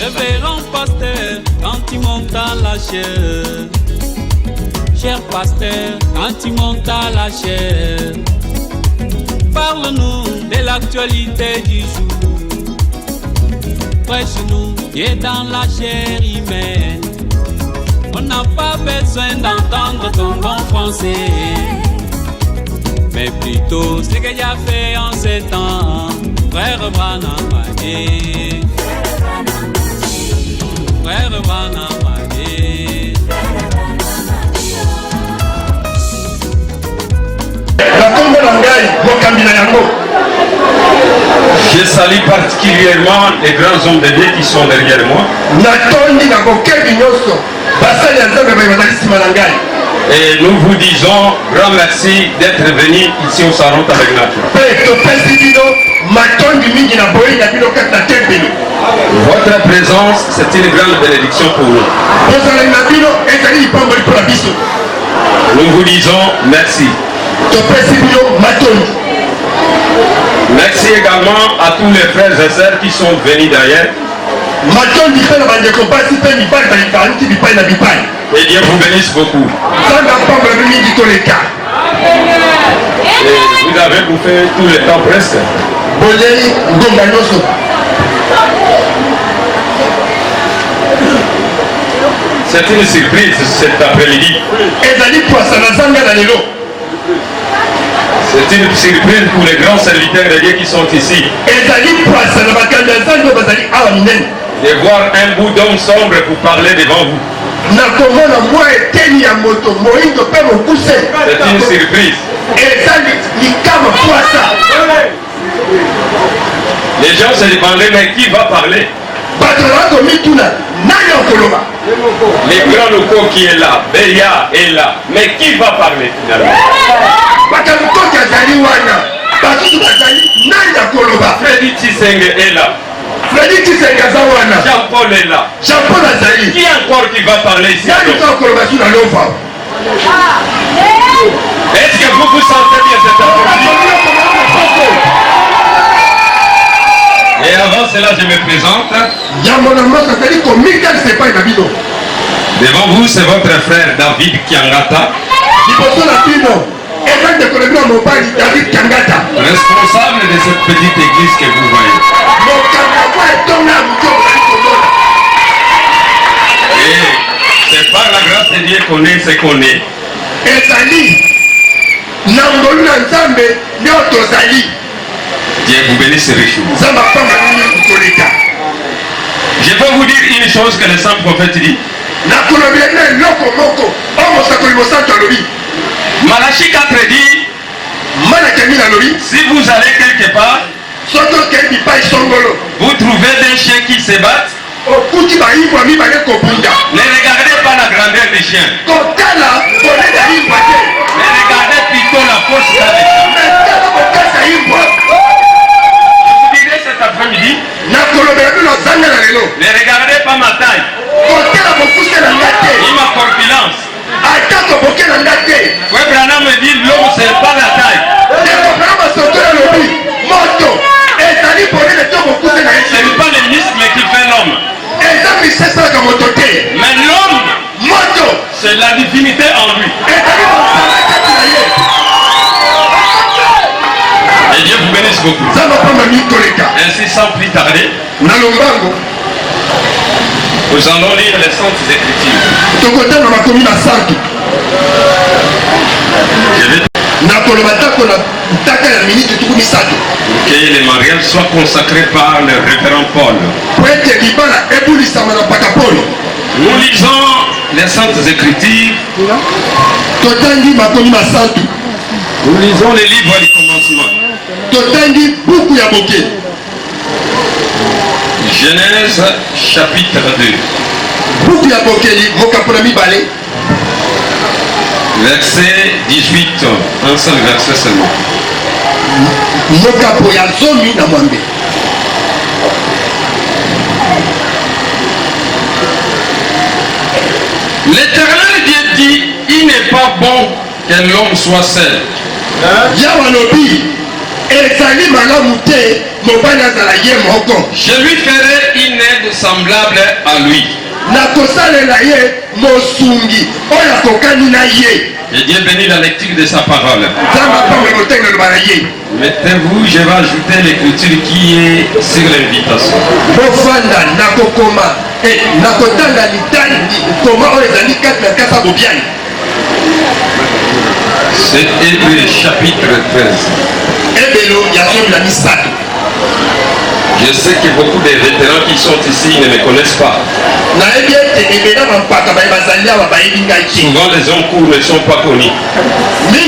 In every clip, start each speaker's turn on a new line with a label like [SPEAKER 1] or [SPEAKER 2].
[SPEAKER 1] Révérend pasteur, quand tu montes à la chair. Cher pasteur, quand tu montes à la chair. Parle-nous de l'actualité du jour. Prêche-nous, qui est dans la chair humaine. On n'a pas besoin d'entendre ton bon français, mais plutôt ce que j'ai fait en ces temps. Frère Branamane, Frère Branamane.
[SPEAKER 2] Je salue particulièrement les grands hommes de Dieu qui sont derrière moi. Et nous vous disons grand merci d'être venus ici au salon Tabernacle. Votre présence, c'est une grande bénédiction pour nous. Nous vous disons merci. Merci également à tous les frères et sœurs qui sont venus derrière. Et Dieu vous bénisse beaucoup. Et vous avez bouffé tout le temps presque. C'est une surprise cet après-midi. C'est une surprise pour les grands serviteurs de Dieu qui sont ici. De voir un bout d'homme sombre pour parler devant vous. C'est une surprise. Les gens se demandaient mais qui va parler? Les grands locaux qui est là, Béa est là, mais qui va parler finalement? Freddy Tshisekedi est là. Jean-Paul est là. Qui encore qui va parler ici? Est-ce que vous vous sentez bien cet après-midi? Et avant cela, je me présente. Devant vous, c'est votre frère David Kiangata, responsable de cette petite église que vous voyez. Et c'est par la grâce de Dieu qu'on est ce qu'on est. Dieu vous bénisse richement. Je peux vous dire une chose que le saint prophète dit. Malachie 4 dit, si vous allez quelque part, vous trouvez des chiens qui se battent, ne regardez pas la grandeur des chiens, mais regardez plutôt la force des chiens. Je vous dirai cet après-midi, ne regardez pas ma taille ni ma corpulence. Ouais, Branham me dit l'homme c'est pas la taille. Ce n'est pas les muscles qui fait l'homme. Mais l'homme, c'est la divinité en lui. Et Dieu vous bénisse beaucoup. Ainsi sans plus tarder, nous allons lire les Saintes Écritures. Que les mariages soient consacrés par le révérend Paul. Nous lisons les Saintes Écritures. Nous lisons les livres du commencement. Genèse chapitre 2. Verset 18. Un seul verset seulement. L'Éternel Dieu dit, il n'est pas bon que l'homme soit seul. Je lui ferai une aide semblable à lui. Et Dieu bénit la lecture de sa parole. Mettez-vous, je vais ajouter l'écriture qui est sur l'invitation. C'est Hébreux chapitre 13. Je sais que beaucoup de vétérans qui sont ici ne me connaissent pas. Souvent les hommes courts ne sont pas connus. Mais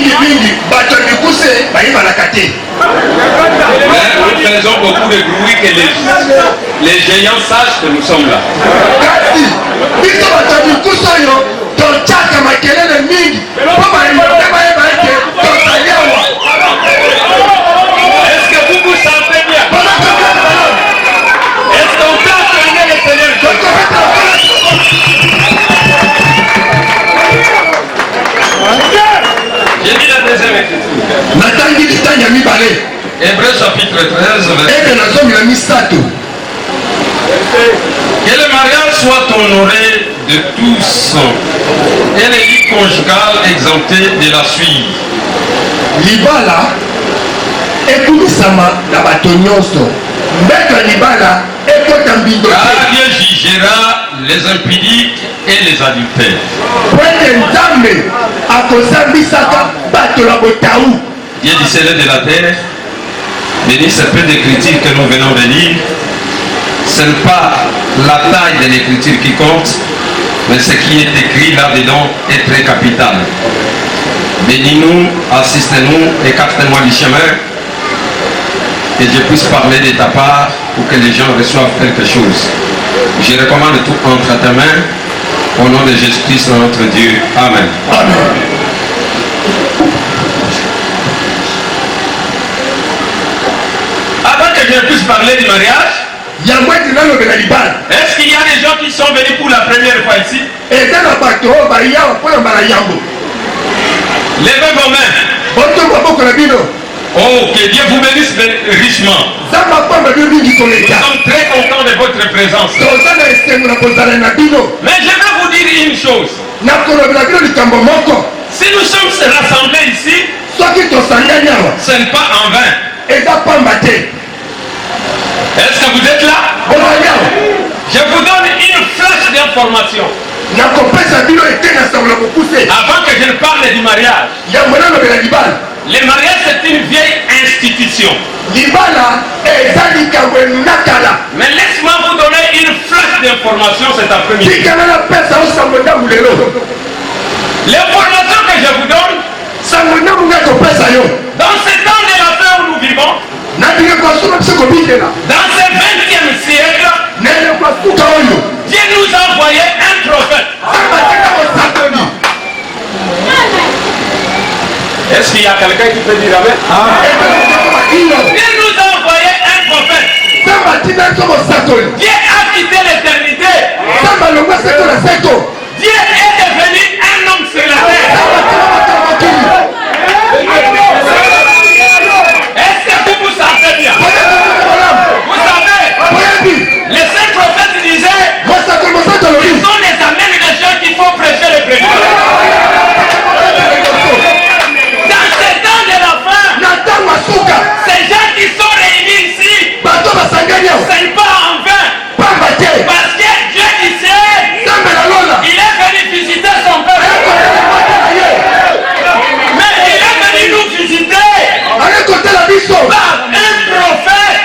[SPEAKER 2] nous faisons beaucoup de bruit que les géants sachent que nous sommes là. Est-ce que vous vous sentez bien? Est-ce qu'on peut acclamer le Seigneur? J'ai mis la deuxième écriture. Hébreux chapitre 13, verset. Que le mariage soit honoré de tous et les vies conjugales exemptées de la suite.
[SPEAKER 3] Libala ekumisama na bato nyonso. Mbeka libala ekotambindo.
[SPEAKER 2] Car Dieu jugera les impudiques et les adultères.
[SPEAKER 3] Pwete nzambe akosambisaka bato la botaou.
[SPEAKER 2] Dieu du ciel et de la terre, bénis ce peu d'écriture que nous venons de lire. Ce n'est pas la taille de l'écriture qui compte, mais ce qui est écrit là-dedans est très capital. Bénis-nous, assiste-nous, écarte-moi du chemin, que je puisse parler de ta part pour que les gens reçoivent quelque chose. Je recommande tout entre tes mains, au nom de Jésus-Christ notre Dieu. Amen.
[SPEAKER 3] Amen.
[SPEAKER 2] Avant que je puisse parler du mariage, est-ce qu'il y a des gens qui sont venus pour la première fois ici? Levez vos mains. Oh, que Dieu vous bénisse richement. Nous sommes très contents de votre présence. Mais je vais vous dire une chose. Si nous sommes rassemblés ici, ce n'est pas en vain. Est-ce que vous êtes là? Je vous donne une flash d'information. Avant que je ne parle du mariage, le mariage c'est une vieille institution. Mais laisse-moi vous donner une flash d'information cet après-midi. L'information que je vous donne, dans ce temps de la fin où nous vivons, dans ce 20e siècle, Dieu nous a envoyé un prophète. Est-ce qu'il y a quelqu'un qui peut dire amen? Dieu nous a envoyé un prophète. Dieu a quitté l'éternité. Dieu est devenu un homme sur la terre. Est-ce que vous vous sentez bien? Vous savez, les saints prophètes disaient, ils sont les amènes des gens qui font prêcher les prédications. Dans ces temps de la fin, ces gens qui sont réunis ici, ce n'est pas en vain. Parce que Dieu disait, il est venu visiter son peuple. Mais il est venu nous visiter par un prophète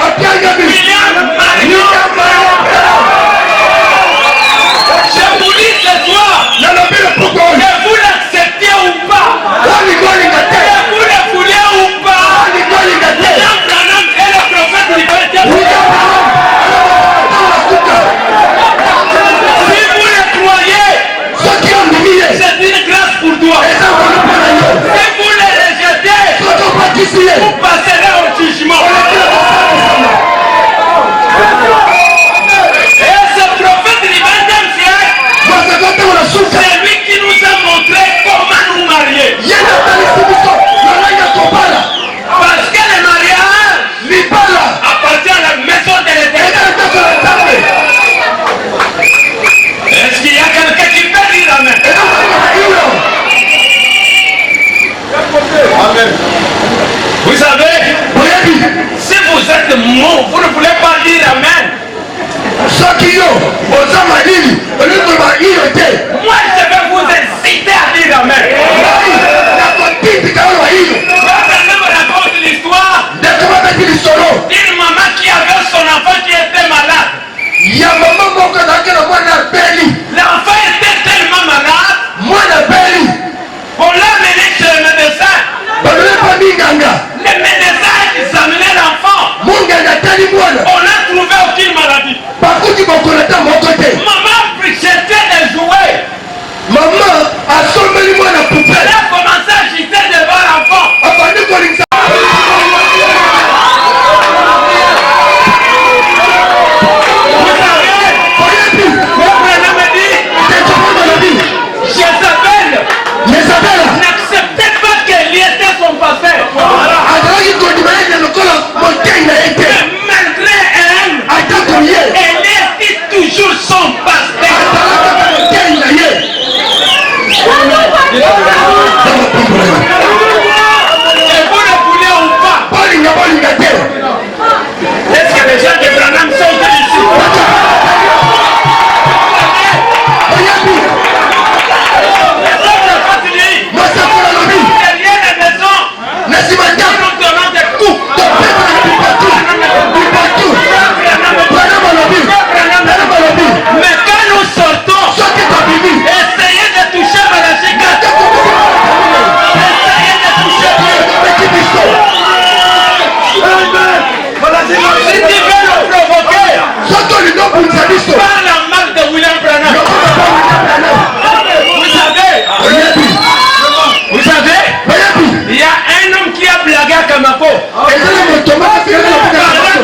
[SPEAKER 2] appelé William Marion. Je vous dis ce soir, que vous l'acceptiez ou pas, que vous le vouliez ou pas, William Branham est le prophète libertaire. Si vous le croyez, c'est une grâce pour toi. Si vous le rejetez, vous passerez au jugement. Et ce prophète du 20e siècle, c'est lui qui nous a montré comment nous marier. Parce que le mariage appartient à la maison de
[SPEAKER 4] Moi, je vais vous inciter à dire Amen. Vous raconte l'histoire d'une maman qui avait son enfant qui était malade. L'enfant était tellement malade. On l'a mené chez le médecin. Le médecin a examiné l'enfant. On n'a trouvé aucune maladie. Maman jetait des jouets. Elle a commencé à agiter devant l'enfant. Vous savez, mon frère me dit, Jézabel n'acceptait pas qu'elle était son pasteur. Malgré elle était toujours son pasteur. Et vous le voulez ou pas? Est-ce que les gens de Branham sont ici? Derrière la maison, nous donnons des coups. Mais quand nous sortons, essayez de toucher Malachika. Essayez de toucher si tu veux le provoquer, parle en mal de William Branham. Vous savez, il y a un homme qui a blagué à Kamako. Parlant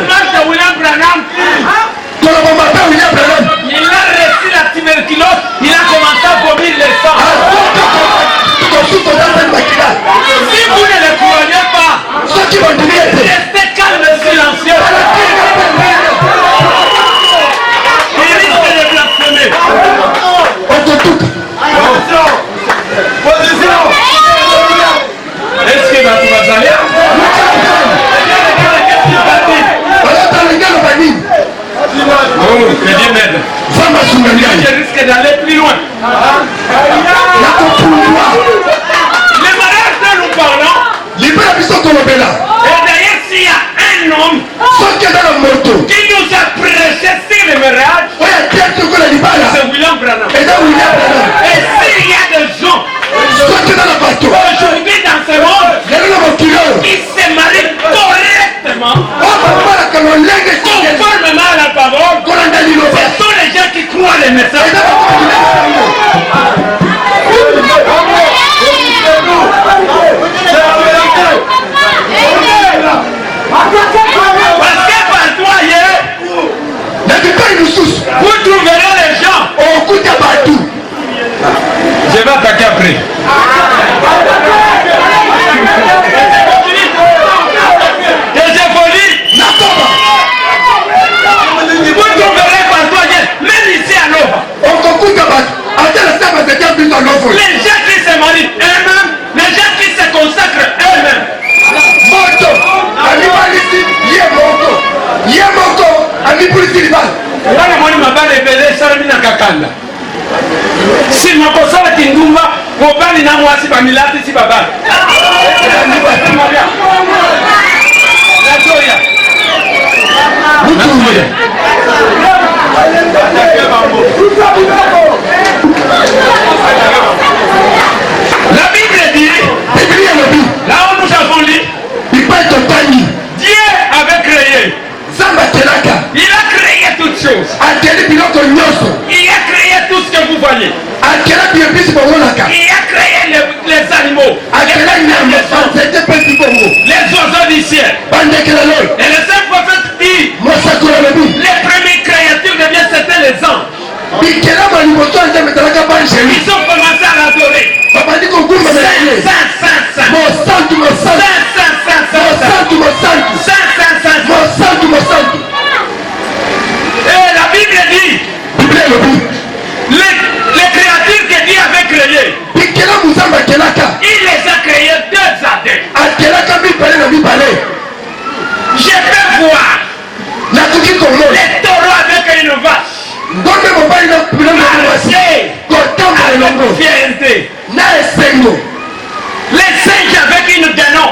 [SPEAKER 4] mal de William Branham, il a reçu la tuberculose, il a commencé à vomir le sang. Si vous ne le croyez pas, restez calme et silencieux. Il risque de blasphémer. Est-ce que tu vas aller? Que Dieu m'aide. Je risque d'aller plus loin. Les mariages dont nous parlons, et d'ailleurs s'il y a un homme qui nous a prêché sur les mariages, c'est William Branham. Et s'il y a des gens aujourd'hui dans ce monde qui se marient correctement, conformément à la parole, ce sont les gens qui croient les messages. Parce que par toi hier, vous trouverez les gens. Je vais attaquer après. Deuxième folie. Vous trouverez par toi hier, même ici à Nova. Les gens qui se marient eux-mêmes, les gens qui se consacrent eux-mêmes. Si makosala kindumba mobali na mwasi bamilati si babali la Bible dit, là où nous avons lu, Dieu avait créé. Il a créé toutes choses. Il a créé tout ce que vous voyez. Il a créé les animaux, les oiseaux du ciel. Et le saint prophète dit, les premières créatures de Dieu c'était les anges. Ils ont commencé à l'adorer. Et la Bible dit, les créatures que Dieu avait créées, il les a créées deux à deux. Je peux voir les taureaux avec une vache. Fierté. Les singes avec une canon.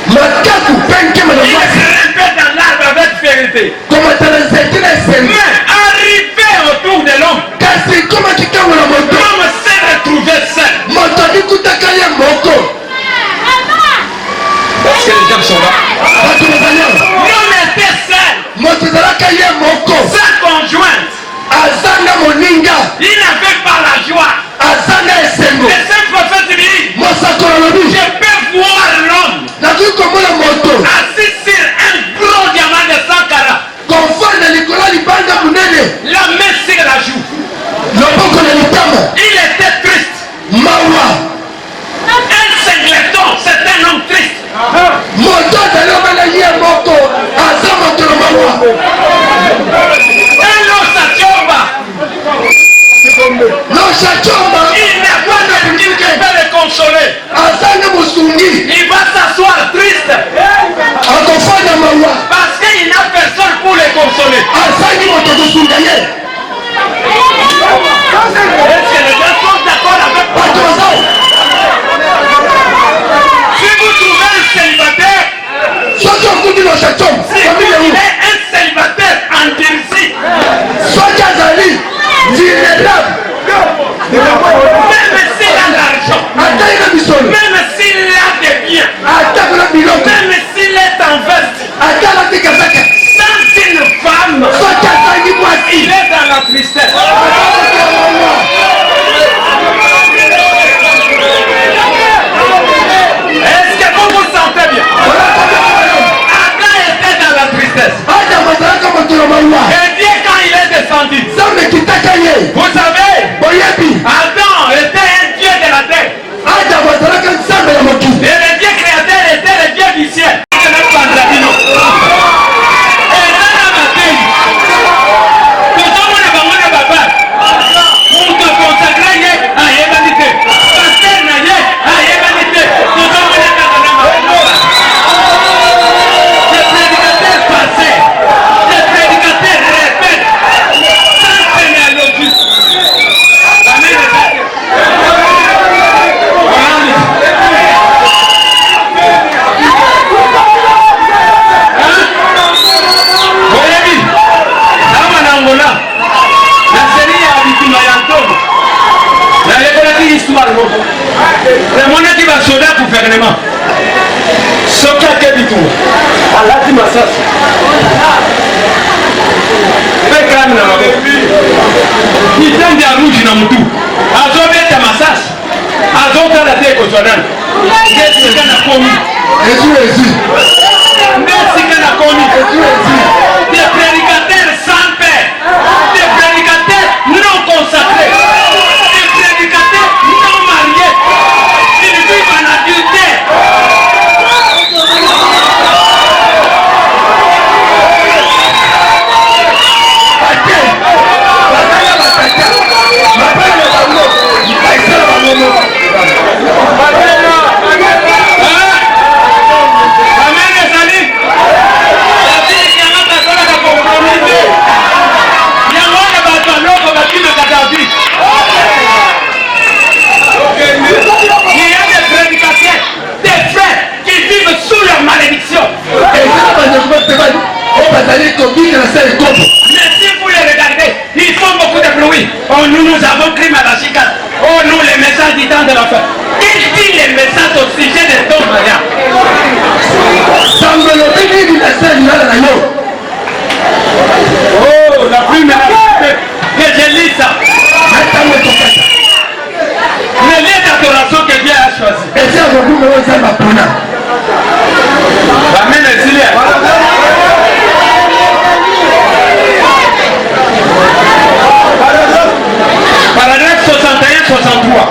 [SPEAKER 4] Ils grimpaient dans l'arbre avec fierté. Mais arrivé autour de l'homme, l'homme s'est retrouvé seul.
[SPEAKER 2] Parce que les gens sont là.
[SPEAKER 4] L'homme était seul. Sa conjointe. Il n'avait pas la joie. Et ce prophète dit, je peux voir l'homme assis sur un gros diamant de 100 carats. La main sur la joue. Il était triste. Un singleton, c'est un homme triste. Il n'a pas de qui peut le consoler. Il va s'asseoir triste. Parce qu'il n'a personne pour le consoler. Est-ce que les gens sont d'accord avec moi? Si vous trouvez un célibataire, si vous trouvez un célibataire endurci, même s'il a l'argent, même s'il a des biens, même s'il est en veste, sans une femme, il est dans la tristesse. Est-ce que vous vous sentez bien? Adam était dans la tristesse. Et Dieu, quand il est descendu, vous savez, Adam était un Dieu de la terre. Et le Dieu créateur était le Dieu du ciel. Le monde qui va sauver le gouvernement. Ce qui a été dit tout. Allah dit ma sœur. Fais calme là. Il tient des rouges dans mon tout. Azo met ta massage. Azo dans la tête au Jordan. Qu'est-ce qu'il a commis? Qu'est-ce qu'il a commis? Des prédicateurs sans paix. Des prédicateurs non consacrés. Des prédicateurs non mariés. Ils vivent en adultère. Mais si vous les regardez, ils font beaucoup de bruit. Oh, nous avons pris Madagaskar. Oh, nous, les messages du temps de la fin. Quel dit les messages au sujet de ton mariage? Oh, la première que je lis ça. Le lien d'adoration que Dieu a choisi. Amen, paragraphe 61-63.